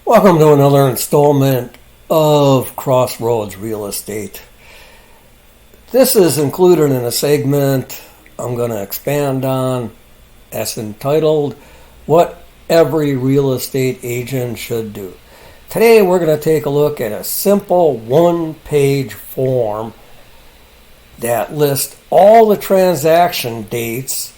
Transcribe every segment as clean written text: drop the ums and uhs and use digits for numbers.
Welcome to another installment of Crossroads Real Estate. This is included in a segment I'm going to expand on that's entitled What Every Real Estate Agent Should Do. Today we're going to take a look at a simple one-page form that lists all the transaction dates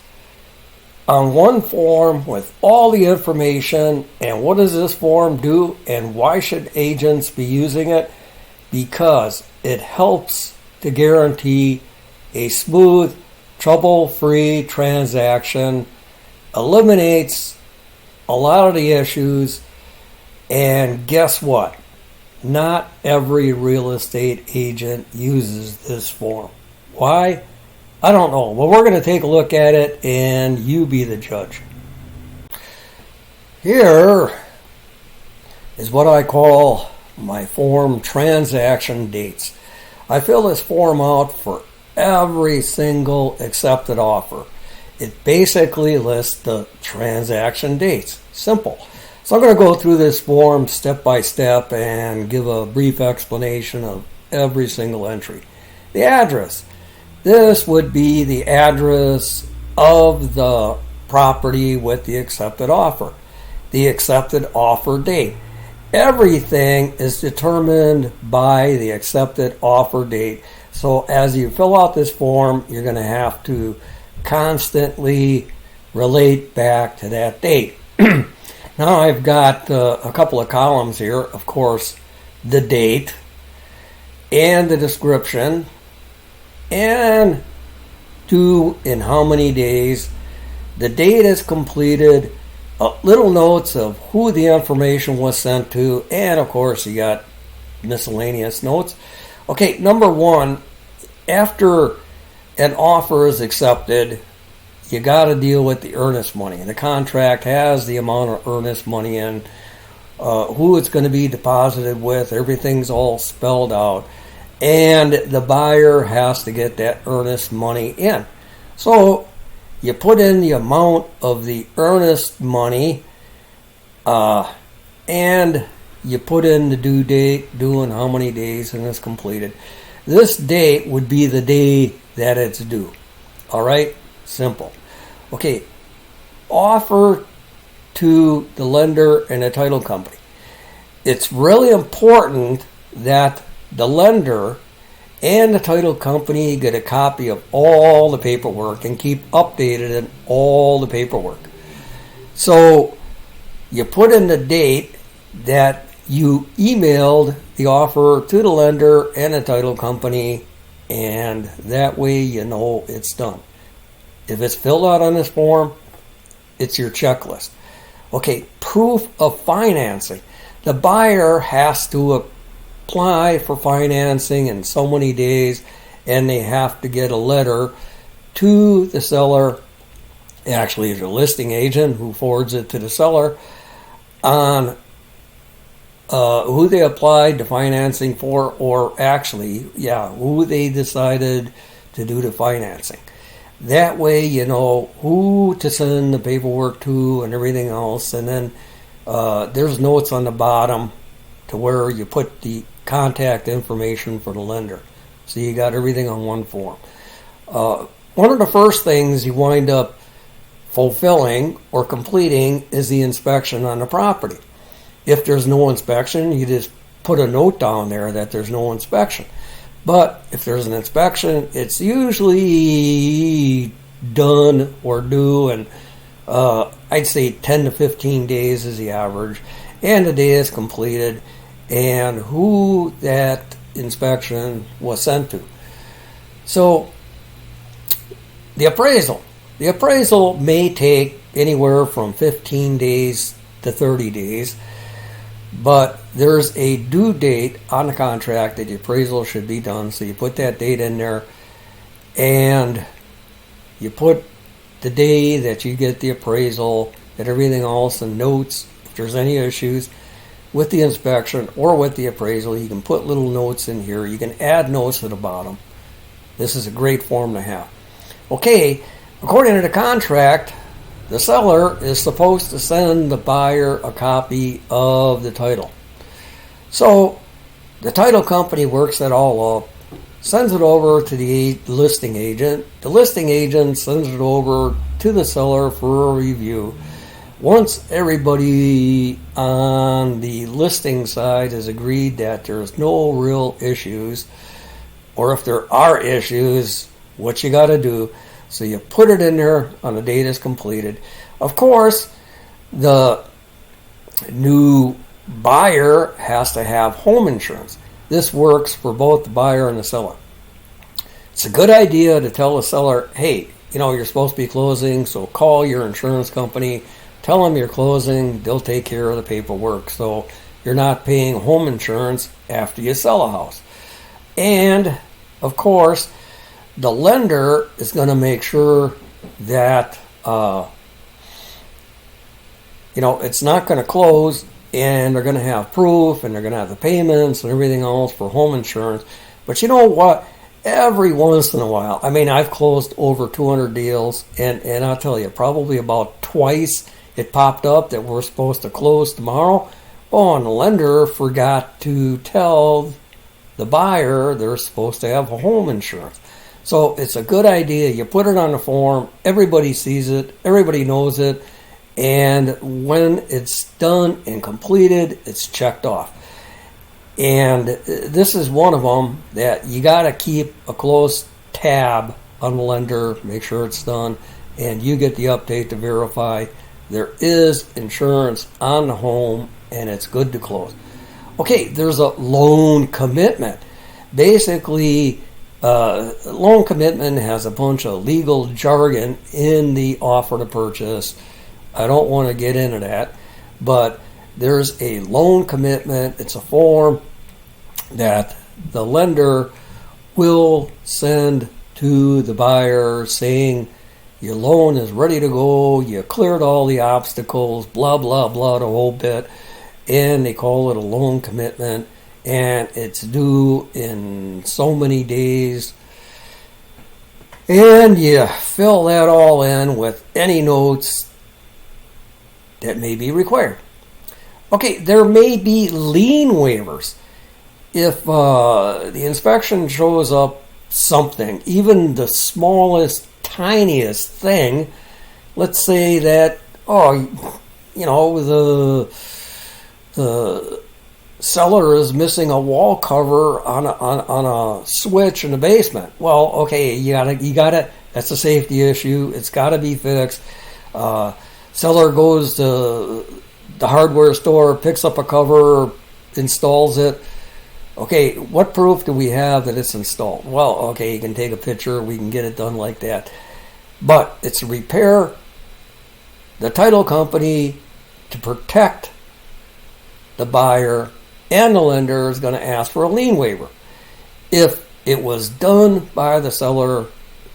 on one form with all the information. And what does this form do and why should agents be using it? Because it helps to guarantee a smooth, trouble-free transaction, eliminates a lot of the issues, and guess what? Not every real estate agent uses this form. Why? I don't know. Well, we're going to take a look at it and you be the judge. Here is what I call my form transaction dates. I fill this form out for every single accepted offer. It basically lists the transaction dates. Simple. So I'm going to go through this form step by step and give a brief explanation of every single entry. The address. This would be the address of the property with the accepted offer. The accepted offer date. Everything is determined by the accepted offer date. So as you fill out this form, you're going to have to constantly relate back to that date. Now I've got a couple of columns here. Of course, the date and the description. And in how many days the date is completed, little notes of who the information was sent to, and of course you got miscellaneous notes. Okay, number one, after an offer is accepted, you got to deal with the earnest money. The contract has the amount of earnest money in, who it's going to be deposited with, everything's all spelled out. And the buyer has to get that earnest money in. So you put in the amount of the earnest money, and you put in the due date, due in how many days, and it's completed. This date would be the day that it's due. All right? Simple. Okay. Offer to the lender and the title company. It's really important that the lender and the title company get a copy of all the paperwork and keep updated in all the paperwork. So you put in the date that you emailed the offer to the lender and the title company, and that way you know it's done. If it's filled out on this form, it's your checklist. Okay, proof of financing. The buyer has to apply for financing in so many days, and they have to get a letter to the seller, actually the listing agent who forwards it to the seller, on who they applied to financing for, or actually, who they decided to do the financing. That way you know who to send the paperwork to and everything else, and then there's notes on the bottom to where you put the contact information for the lender. So you got everything on one form. One of the first things you wind up fulfilling or completing is the inspection on the property. If there's no inspection, you just put a note down there that there's no inspection. But if there's an inspection, it's usually done or due, and I'd say 10 to 15 days is the average, and the day is completed, and who that inspection was sent to. So the appraisal. The appraisal may take anywhere from 15 days to 30 days, but there's a due date on the contract that the appraisal should be done. So you put that date in there, and you put the day that you get the appraisal and everything else, and notes if there's any issues with the inspection or with the appraisal. You can put little notes in here. You can add notes at the bottom. This is a great form to have. Okay, according to the contract, the seller is supposed to send the buyer a copy of the title. So the title company works that all up, sends it over to the listing agent. The listing agent sends it over to the seller for a review. Once everybody on the listing side has agreed that there's no real issues, or if there are issues, what you got to do, so you put it in there on the date it's completed. Of course, the new buyer has to have home insurance. This works for both the buyer and the seller. It's a good idea to tell the seller, hey, you're supposed to be closing, so call your insurance company, tell them you're closing, they'll take care of the paperwork, so you're not paying home insurance after you sell a house. And, of course, the lender is going to make sure that, it's not going to close, and they're going to have proof, and they're going to have the payments and everything else for home insurance. But you know what? Every once in a while, I've closed over 200 deals, and I'll tell you, probably about twice it popped up that we're supposed to close tomorrow. Oh, and the lender forgot to tell the buyer they're supposed to have home insurance. So it's a good idea. You put it on the form, everybody sees it, everybody knows it, and when it's done and completed, it's checked off. And this is one of them that you got to keep a close tab on the lender, make sure it's done, and you get the update to verify there is insurance on the home and it's good to close. Okay, there's a loan commitment. Basically, loan commitment has a bunch of legal jargon in the offer to purchase. I don't want to get into that, but there's a loan commitment. It's a form that the lender will send to the buyer saying your loan is ready to go, you cleared all the obstacles, blah, blah, blah, the whole bit, and they call it a loan commitment, and it's due in so many days. And you fill that all in with any notes that may be required. Okay, there may be lien waivers. If the inspection shows up something, even the smallest, tiniest thing, let's say that, the seller is missing a wall cover on a switch in the basement. Well, okay, you gotta. That's a safety issue. It's got to be fixed. Seller goes to the hardware store, picks up a cover, installs it. Okay, what proof do we have that it's installed? Well, okay, you can take a picture. We can get it done like that. But it's a repair. The title company, to protect the buyer and the lender, is going to ask for a lien waiver. If it was done by the seller,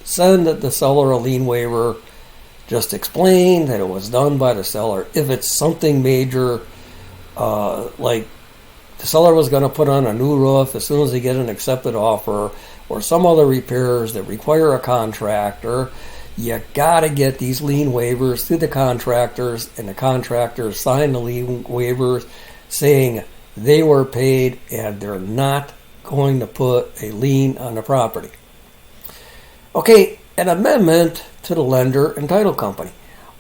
send the seller a lien waiver. Just explain that it was done by the seller. If it's something major, like the seller was going to put on a new roof as soon as they get an accepted offer, or some other repairs that require a contractor, you got to get these lien waivers to the contractors, and the contractors sign the lien waivers saying they were paid and they're not going to put a lien on the property. Okay, an amendment to the lender and title company.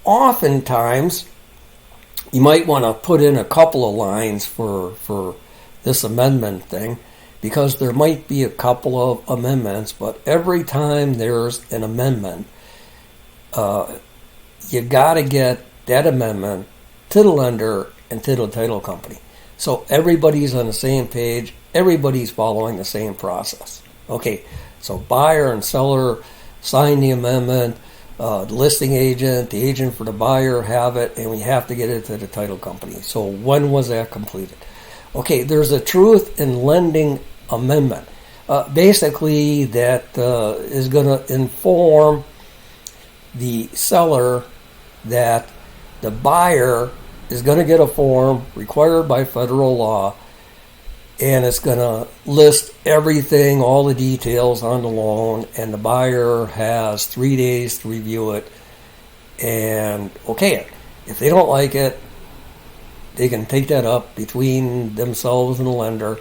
Oftentimes, you might want to put in a couple of lines for this amendment thing, because there might be a couple of amendments, but every time there's an amendment, you got to get that amendment to the lender and to the title company. So everybody's on the same page, everybody's following the same process. Okay, so buyer and seller sign the amendment, the listing agent, the agent for the buyer have it, and we have to get it to the title company. So when was that completed? Okay, there's a truth in lending amendment. Basically, that is going to inform the seller that the buyer is going to get a form required by federal law, and it's going to list everything, all the details on the loan, and the buyer has 3 days to review it. and okay it. If they don't like it, they can take that up between themselves and the lender.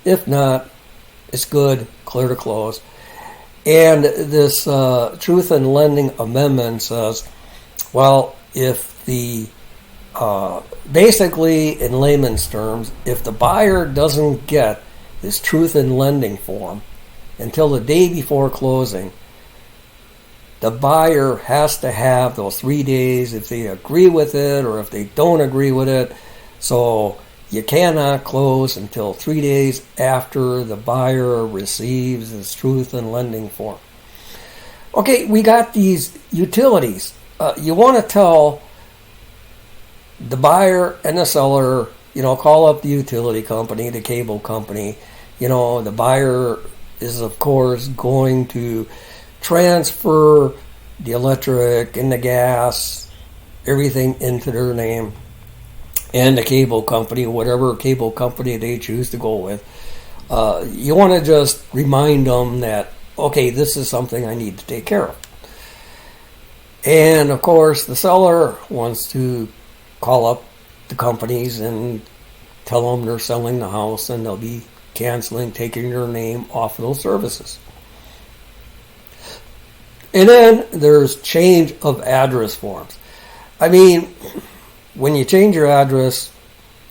If not, it's good, clear to close. And this Truth in Lending Amendment says, well, if the basically in layman's terms, if the buyer doesn't get this Truth in Lending form until the day before closing, the buyer has to have those 3 days if they agree with it or if they don't agree with it. So you cannot close until 3 days after the buyer receives this Truth in Lending form. Okay, we got these utilities. You want to tell the buyer and the seller, call up the utility company, the cable company. The buyer is, of course, going to transfer the electric and the gas, everything into their name, and the cable company, whatever cable company they choose to go with. You want to just remind them that, okay, this is something I need to take care of. And, of course, the seller wants to call up the companies and tell them they're selling the house and they'll be canceling, taking their name off of those services. And then there's change of address forms. I mean, when you change your address,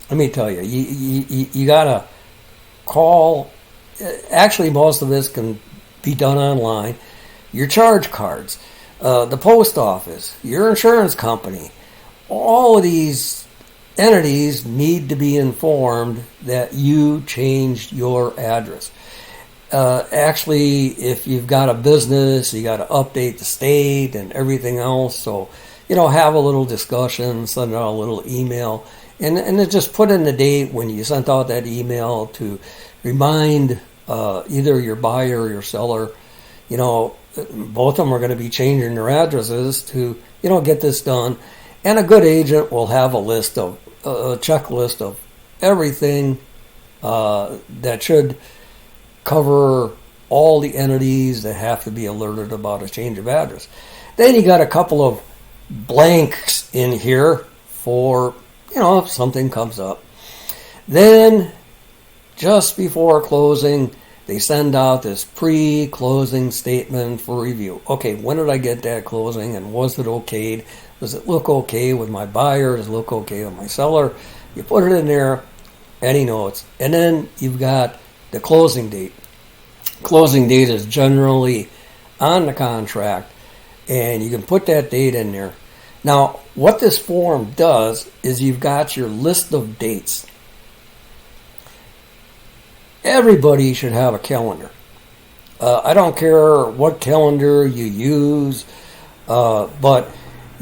let me tell you, you gotta call. Actually, most of this can be done online. Your charge cards, the post office, your insurance company, all of these entities need to be informed that you changed your address. Actually, if you've got a business, you got to update the state and everything else. So, have a little discussion, send out a little email, and then just put in the date when you sent out that email to remind either your buyer or your seller. Both of them are going to be changing their addresses to, get this done. And a good agent will have a checklist of everything that should cover all the entities that have to be alerted about a change of address. Then you got a couple of blanks in here for, if something comes up. Then, just before closing, they send out this pre-closing statement for review. Okay, when did I get that closing and was it okayed? Does it look okay with my buyer? Does it look okay with my seller? You put it in there, any notes. And then you've got the closing date. Closing date is generally on the contract, and you can put that date in there. Now, what this form does is you've got your list of dates. Everybody should have a calendar. I don't care what calendar you use, but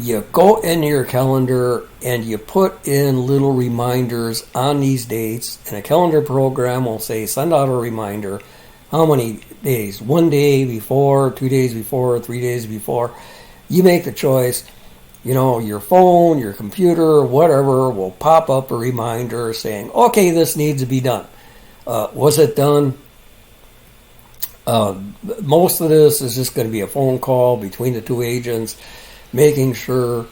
you go into your calendar and you put in little reminders on these dates, and a calendar program will say, send out a reminder. How many days? 1 day before, 2 days before, 3 days before. You make the choice. Your phone, your computer, whatever, will pop up a reminder saying, okay, this needs to be done. Was it done? Most of this is just going to be a phone call between the two agents, making sure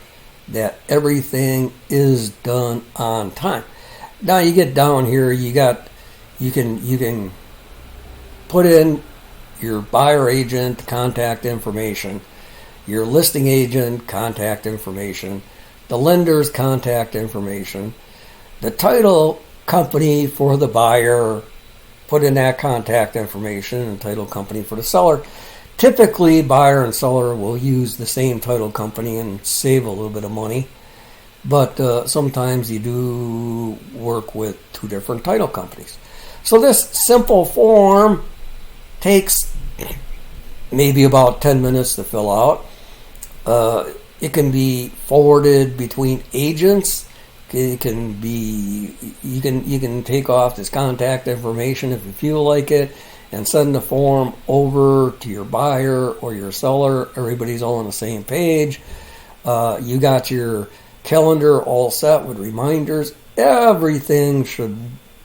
that everything is done on time. Now you get down here, you can put in your buyer agent contact information, your listing agent contact information, the lender's contact information, the title company for the buyer, put in that contact information, and title company for the seller. Typically, buyer and seller will use the same title company and save a little bit of money, but sometimes you do work with two different title companies. So this simple form takes maybe about 10 minutes to fill out. It can be forwarded between agents. It can be, you can take off this contact information if you feel like it and send the form over to your buyer or your seller. Everybody's all on the same page. You got your calendar all set with reminders. Everything should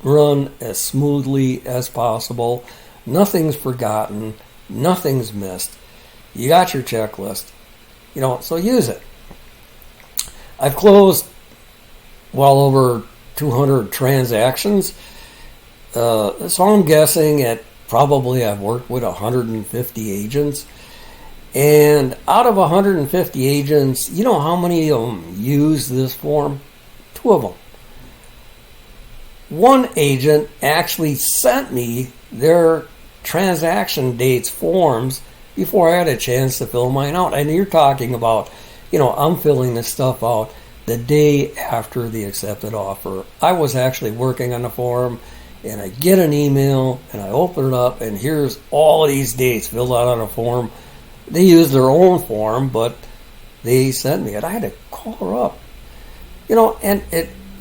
run as smoothly as possible. Nothing's forgotten. Nothing's missed. You got your checklist. So use it. I've closed well over 200 transactions. So I'm guessing at probably I've worked with 150 agents. And out of 150 agents, you know how many of them use this form? 2 of them. One agent actually sent me their transaction dates forms before I had a chance to fill mine out. And you're talking about, I'm filling this stuff out the day after the accepted offer. I was actually working on the form, and I get an email, and I open it up, and here's all of these dates filled out on a form. They used their own form, but they sent me it. I had to call her up. And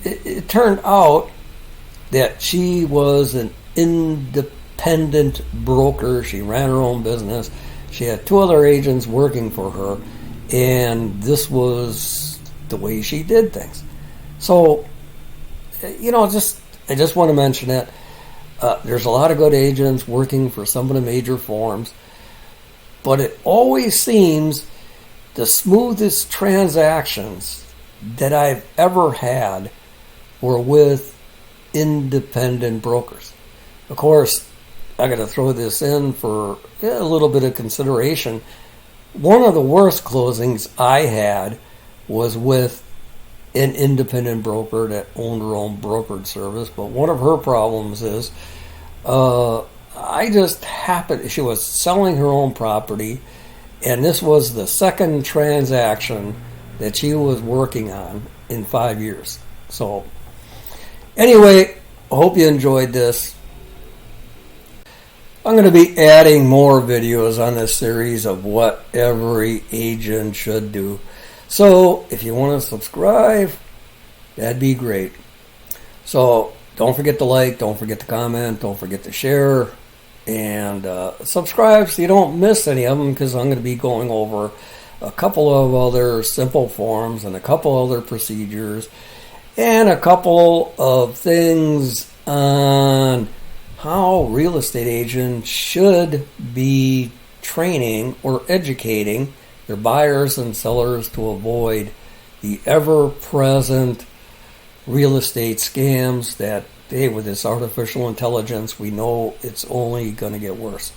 it turned out that she was an independent broker. She ran her own business. She had 2 other agents working for her, and this was the way she did things. So, I just want to mention that there's a lot of good agents working for some of the major firms, but it always seems the smoothest transactions that I've ever had were with independent brokers. Of course, I got to throw this in for a little bit of consideration. One of the worst closings I had was with an independent broker that owned her own brokerage service. But one of her problems is she was selling her own property, and this was the second transaction that she was working on in 5 years. So anyway, I hope you enjoyed this. I'm going to be adding more videos on this series of what every agent should do. So if you want to subscribe, that'd be great. So don't forget to like, don't forget to comment, don't forget to share, and subscribe so you don't miss any of them, because I'm going to be going over a couple of other simple forms and a couple other procedures and a couple of things on how real estate agents should be training or educating their buyers and sellers to avoid the ever-present real estate scams that, with this artificial intelligence, we know it's only going to get worse.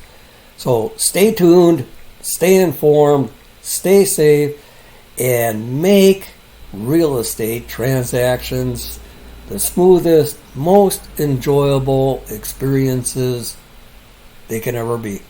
So stay tuned, stay informed, stay safe, and make real estate transactions the smoothest, most enjoyable experiences they can ever be.